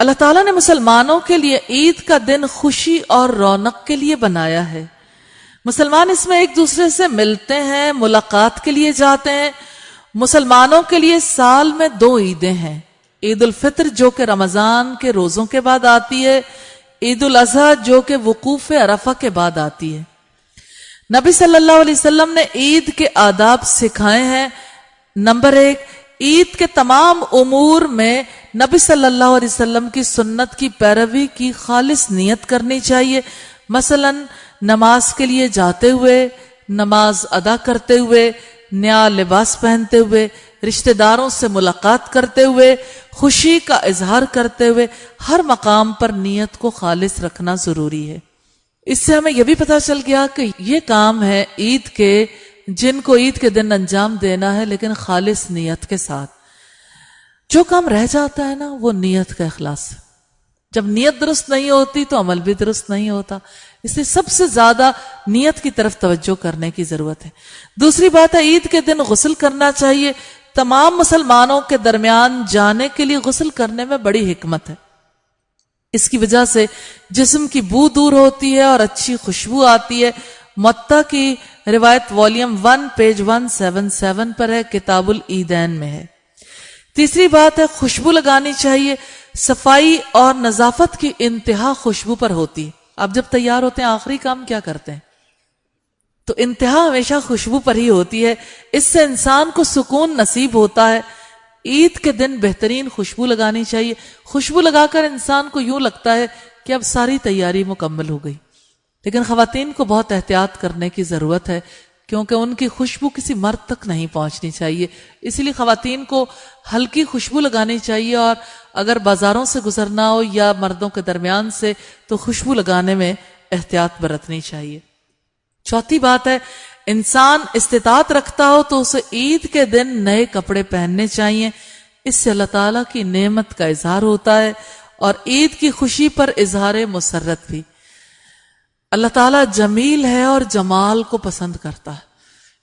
اللہ تعالیٰ نے مسلمانوں کے لیے عید کا دن خوشی اور رونق کے لیے بنایا ہے. مسلمان اس میں ایک دوسرے سے ملتے ہیں، ملاقات کے لیے جاتے ہیں. مسلمانوں کے لیے سال میں 2 عیدیں ہیں. عید الفطر جو کہ رمضان کے روزوں کے بعد آتی ہے، عید الاضحیٰ جو کہ وقوف عرفہ کے بعد آتی ہے. نبی صلی اللہ علیہ وسلم نے عید کے آداب سکھائے ہیں. نمبر 1، عید کے تمام امور میں نبی صلی اللہ علیہ وسلم کی سنت کی پیروی کی خالص نیت کرنی چاہیے. مثلا نماز کے لیے جاتے ہوئے، نماز ادا کرتے ہوئے، نیا لباس پہنتے ہوئے، رشتہ داروں سے ملاقات کرتے ہوئے، خوشی کا اظہار کرتے ہوئے، ہر مقام پر نیت کو خالص رکھنا ضروری ہے. اس سے ہمیں یہ بھی پتہ چل گیا کہ یہ کام ہے عید کے جن کو عید کے دن انجام دینا ہے، لیکن خالص نیت کے ساتھ. جو کام رہ جاتا ہے نا، وہ نیت کا اخلاص. جب نیت درست نہیں ہوتی تو عمل بھی درست نہیں ہوتا. اس لیے سب سے زیادہ نیت کی طرف توجہ کرنے کی ضرورت ہے. دوسری بات ہے، عید کے دن غسل کرنا چاہیے. تمام مسلمانوں کے درمیان جانے کے لیے غسل کرنے میں بڑی حکمت ہے. اس کی وجہ سے جسم کی بو دور ہوتی ہے اور اچھی خوشبو آتی ہے. موطا کی روایت والیوم 1 پیج 177 پر ہے، کتاب العیدین میں ہے. تیسری بات ہے، خوشبو لگانی چاہیے. صفائی اور نظافت کی انتہا خوشبو پر ہوتی ہے. آپ جب تیار ہوتے ہیں آخری کام کیا کرتے ہیں؟ تو انتہا ہمیشہ خوشبو پر ہی ہوتی ہے. اس سے انسان کو سکون نصیب ہوتا ہے. عید کے دن بہترین خوشبو لگانی چاہیے. خوشبو لگا کر انسان کو یوں لگتا ہے کہ اب ساری تیاری مکمل ہو گئی. لیکن خواتین کو بہت احتیاط کرنے کی ضرورت ہے، کیونکہ ان کی خوشبو کسی مرد تک نہیں پہنچنی چاہیے. اس لیے خواتین کو ہلکی خوشبو لگانی چاہیے، اور اگر بازاروں سے گزرنا ہو یا مردوں کے درمیان سے تو خوشبو لگانے میں احتیاط برتنی چاہیے. چوتھی بات ہے، انسان استطاعت رکھتا ہو تو اسے عید کے دن نئے کپڑے پہننے چاہیے. اس سے اللہ تعالیٰ کی نعمت کا اظہار ہوتا ہے اور عید کی خوشی پر اظہار مسرت بھی. اللہ تعالیٰ جمیل ہے اور جمال کو پسند کرتا ہے.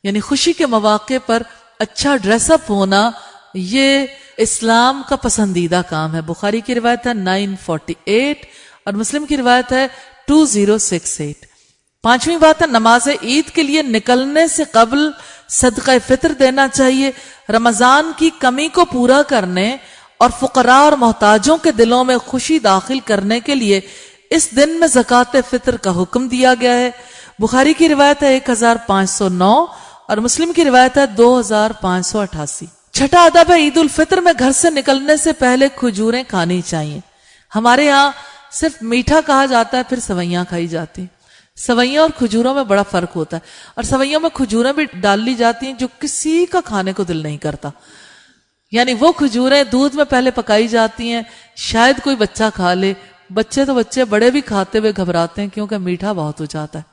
یعنی خوشی کے مواقع پر اچھا ڈریس اپ ہونا یہ اسلام کا پسندیدہ کام ہے. بخاری کی روایت ہے 948 اور مسلم کی روایت ہے 2068. پانچویں بات ہے، نماز عید کے لیے نکلنے سے قبل صدقہ فطر دینا چاہیے. رمضان کی کمی کو پورا کرنے اور فقراء اور محتاجوں کے دلوں میں خوشی داخل کرنے کے لیے اس دن میں زکوٰۃ فطر کا حکم دیا گیا ہے. بخاری کی روایت ہے 1509 اور مسلم کی روایت ہے 2588. چھٹا ادب ہے، عید الفطر میں گھر سے نکلنے سے پہلے کھجوریں کھانی چاہیے. ہمارے ہاں صرف میٹھا کہا جاتا ہے، پھر سوئیاں کھائی جاتی ہیں. سوئیاں اور کھجوروں میں بڑا فرق ہوتا ہے، اور سوئیوں میں کھجوریں بھی ڈال لی جاتی ہیں جو کسی کا کھانے کو دل نہیں کرتا. یعنی وہ کھجوریں دودھ میں پہلے پکائی جاتی ہیں، شاید کوئی بچہ کھا لے. بچے تو بچے، بڑے بھی کھاتے ہوئے گھبراتے ہیں کیونکہ میٹھا بہت ہو جاتا ہے.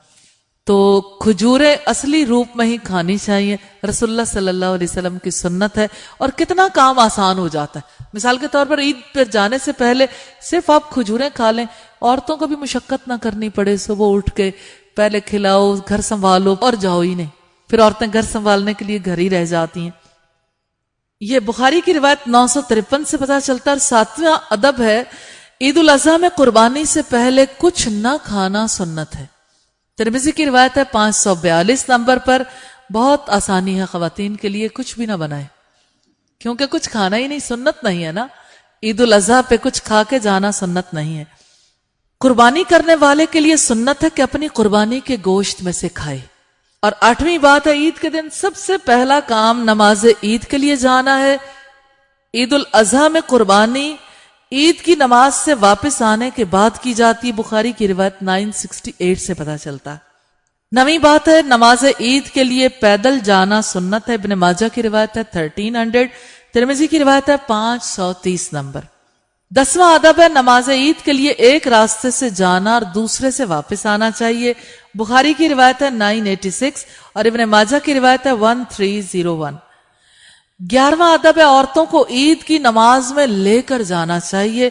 تو کھجوریں اصلی روپ میں ہی کھانی چاہیے. رسول اللہ صلی اللہ علیہ وسلم کی سنت ہے، اور کتنا کام آسان ہو جاتا ہے. مثال کے طور پر عید پر جانے سے پہلے صرف آپ کھجوریں کھا لیں، عورتوں کو بھی مشقت نہ کرنی پڑے. صبح اٹھ کے پہلے کھلاؤ، گھر سنبھالو اور جاؤ ہی نہیں. پھر عورتیں گھر سنبھالنے کے لیے گھر ہی رہ جاتی ہیں. یہ بخاری کی روایت 953 سے پتہ چلتا ہے. اور ساتواں ادب ہے، عید الاضحیٰ میں قربانی سے پہلے کچھ نہ کھانا سنت ہے. ترمذی کی روایت ہے 542 نمبر پر. بہت آسانی ہے خواتین کے لیے، کچھ بھی نہ بنائے، کیونکہ کچھ کھانا ہی نہیں، سنت نہیں ہے نا. عید الاضحیٰ پہ کچھ کھا کے جانا سنت نہیں ہے. قربانی کرنے والے کے لیے سنت ہے کہ اپنی قربانی کے گوشت میں سے کھائے. اور آٹھویں بات ہے، عید کے دن سب سے پہلا کام نماز عید کے لیے جانا ہے. عید الاضحیٰ میں قربانی عید کی نماز سے واپس آنے کے بعد کی جاتی ہے. بخاری کی روایت 968 سے پتہ چلتا ہے. نویں بات ہے، نماز عید کے لیے پیدل جانا سنت ہے. ابن ماجہ کی روایت ہے 1300. ترمذی کی روایت ہے 530 نمبر. 10واں ادب ہے، نماز عید کے لیے ایک راستے سے جانا اور دوسرے سے واپس آنا چاہیے. بخاری کی روایت ہے 986 اور ابن ماجہ کی روایت ہے 1301. 11واں ادب ہے، عورتوں کو عید کی نماز میں لے کر جانا چاہیے.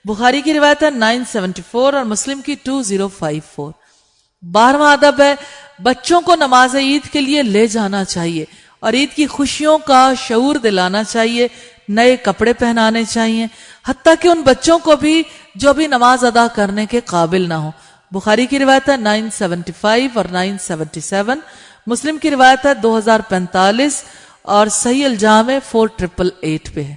بخاری کی روایت ہے 974 اور مسلم کی 2054. 12واں ادب ہے، بچوں کو نماز عید کے لیے لے جانا چاہیے اور عید کی خوشیوں کا شعور دلانا چاہیے. نئے کپڑے پہنانے چاہیے، حتیٰ کہ ان بچوں کو بھی جو بھی نماز ادا کرنے کے قابل نہ ہو۔ بخاری کی روایت ہے 975 اور 977، مسلم کی روایت ہے 2045 اور صحیح الجامع 4888 پہ ہے۔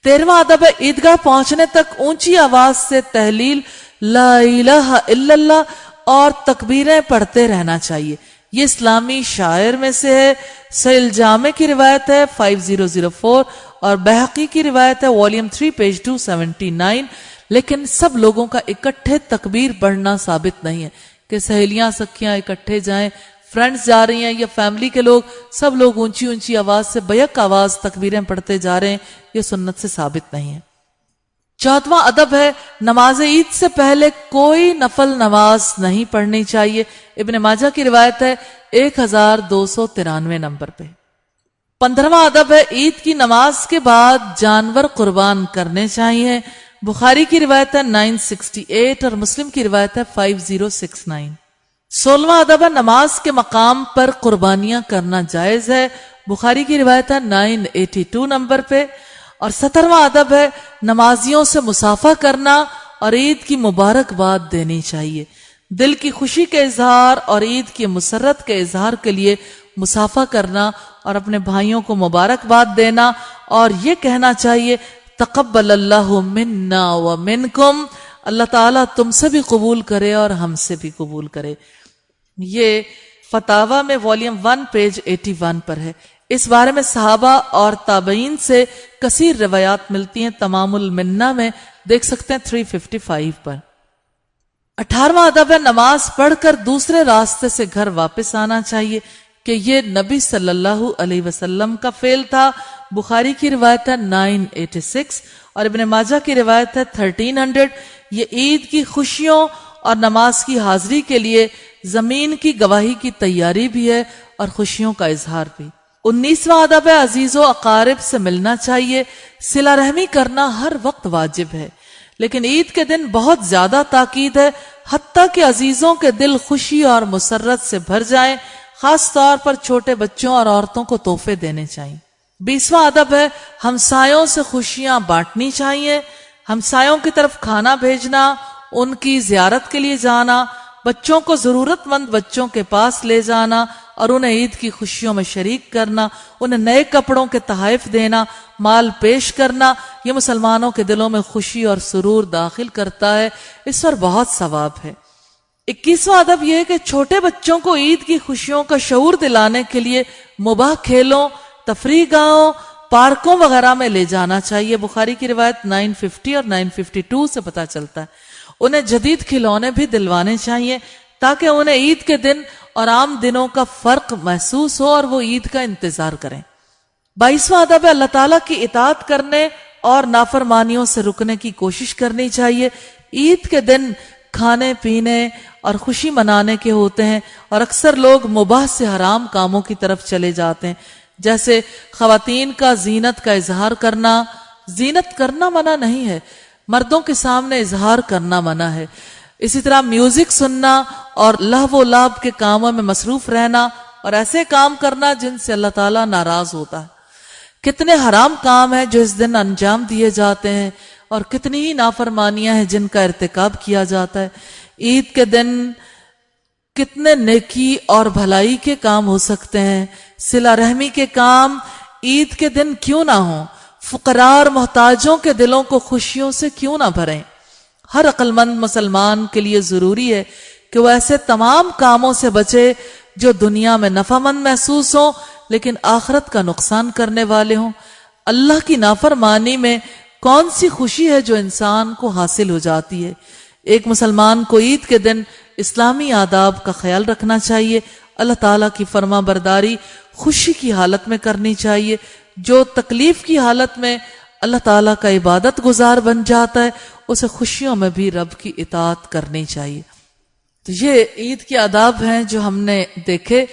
13واں ادب ہے عیدگاہ پہنچنے تک اونچی آواز سے تحلیل لا الہ الا اللہ اور تکبیریں پڑھتے رہنا چاہیے۔ یہ اسلامی شاعر میں سے ہے۔ صحیح الجامع کی روایت ہے 5004 اور بہقی کی روایت ہے والیوم 3 پیج 279، لیکن سب لوگوں کا اکٹھے تکبیر پڑھنا ثابت نہیں ہے کہ سہیلیاں سکھیاں اکٹھے جائیں، فرینڈز جا رہی ہیں یا فیملی کے لوگ، سب لوگ اونچی اونچی آواز سے بیک آواز تکبیریں پڑھتے جا رہے ہیں، یہ سنت سے ثابت نہیں ہے۔ 14واں ادب ہے نماز عید سے پہلے کوئی نفل نماز نہیں پڑھنی چاہیے۔ ابن ماجہ کی روایت ہے 1293 نمبر پہ۔ 15واں ادب ہے عید کی نماز کے بعد جانور قربان کرنے چاہیے۔ بخاری کی روایت ہے 968 اور مسلم کی روایت ہے 5069۔ 16واں ادب ہے نماز کے مقام پر قربانیاں کرنا جائز ہے۔ بخاری کی روایت ہے 982 نمبر پہ۔ اور 17واں ادب ہے نمازیوں سے مصافحہ کرنا اور عید کی مبارکباد دینی چاہیے۔ دل کی خوشی کے اظہار اور عید کی مسرت کے اظہار کے لیے مصافحہ کرنا اور اپنے بھائیوں کو مبارکباد دینا اور یہ کہنا چاہیے تقبل اللہ منا ومنکم، اللہ تعالیٰ تم سے بھی قبول کرے اور ہم سے بھی قبول کرے۔ یہ فتاوی میں والیوم 1 پیج 81 پر ہے۔ اس بارے میں صحابہ اور تابعین سے کثیر روایات ملتی ہیں، تمام المنہ میں دیکھ سکتے ہیں 355 پر۔ 18واں ادب ہے نماز پڑھ کر دوسرے راستے سے گھر واپس آنا چاہیے کہ یہ نبی صلی اللہ علیہ وسلم کا فعل تھا۔ بخاری کی روایت ہے 986 اور ابن ماجہ کی روایت ہے 1300۔ یہ عید کی خوشیوں اور نماز کی حاضری کے لیے زمین کی گواہی کی تیاری بھی ہے اور خوشیوں کا اظہار بھی۔ 19واں ادب ہے عزیز و اقارب سے ملنا چاہیے۔ صلہ رحمی کرنا ہر وقت واجب ہے، لیکن عید کے دن بہت زیادہ تاکید ہے، حتیٰ کہ عزیزوں کے دل خوشی اور مسرت سے بھر جائیں۔ خاص طور پر چھوٹے بچوں اور عورتوں کو تحفے دینے چاہیے۔ 20واں ادب ہے ہمسایوں سے خوشیاں بانٹنی چاہیے۔ ہمسایوں کی طرف کھانا بھیجنا، ان کی زیارت کے لیے جانا، بچوں کو ضرورت مند بچوں کے پاس لے جانا اور انہیں عید کی خوشیوں میں شریک کرنا، انہیں نئے کپڑوں کے تحائف دینا، مال پیش کرنا، یہ مسلمانوں کے دلوں میں خوشی اور سرور داخل کرتا ہے، اس پر بہت ثواب ہے۔ 21واں ادب یہ ہے کہ چھوٹے بچوں کو عید کی خوشیوں کا شعور دلانے کے لیے مباح کھیلوں، تفریح گاہوں، پارکوں وغیرہ میں لے جانا چاہیے۔ بخاری کی روایت 950 اور 952 سے پتہ چلتا ہے۔ انہیں جدید کھلونے بھی دلوانے چاہیے تاکہ انہیں عید کے دن اور عام دنوں کا فرق محسوس ہو اور وہ عید کا انتظار کریں۔ 22واں ادب ہے اللہ تعالیٰ کی اطاعت کرنے اور نافرمانیوں سے رکنے کی کوشش کرنی چاہیے۔ عید کے دن کھانے پینے اور خوشی منانے کے ہوتے ہیں اور اکثر لوگ مباح سے حرام کاموں کی طرف چلے جاتے ہیں، جیسے خواتین کا زینت کا اظہار کرنا۔ زینت کرنا منع نہیں ہے، مردوں کے سامنے اظہار کرنا منع ہے۔ اسی طرح میوزک سننا اور لہو و لعب کے کاموں میں مصروف رہنا اور ایسے کام کرنا جن سے اللہ تعالیٰ ناراض ہوتا ہے۔ کتنے حرام کام ہیں جو اس دن انجام دیے جاتے ہیں اور کتنی ہی نافرمانیاں ہیں جن کا ارتکاب کیا جاتا ہے۔ عید کے دن کتنے نیکی اور بھلائی کے کام ہو سکتے ہیں، صلہ رحمی کے کام عید کے دن کیوں نہ ہوں، فقراء اور محتاجوں کے دلوں کو خوشیوں سے کیوں نہ بھریں۔ ہر عقل مند مسلمان کے لیے ضروری ہے کہ وہ ایسے تمام کاموں سے بچے جو دنیا میں نفع مند محسوس ہوں لیکن آخرت کا نقصان کرنے والے ہوں۔ اللہ کی نافرمانی میں کون سی خوشی ہے جو انسان کو حاصل ہو جاتی ہے؟ ایک مسلمان کو عید کے دن اسلامی آداب کا خیال رکھنا چاہیے، اللہ تعالیٰ کی فرما برداری خوشی کی حالت میں کرنی چاہیے۔ جو تکلیف کی حالت میں اللہ تعالیٰ کا عبادت گزار بن جاتا ہے اسے خوشیوں میں بھی رب کی اطاعت کرنی چاہیے۔ تو یہ عید کے آداب ہیں جو ہم نے دیکھے۔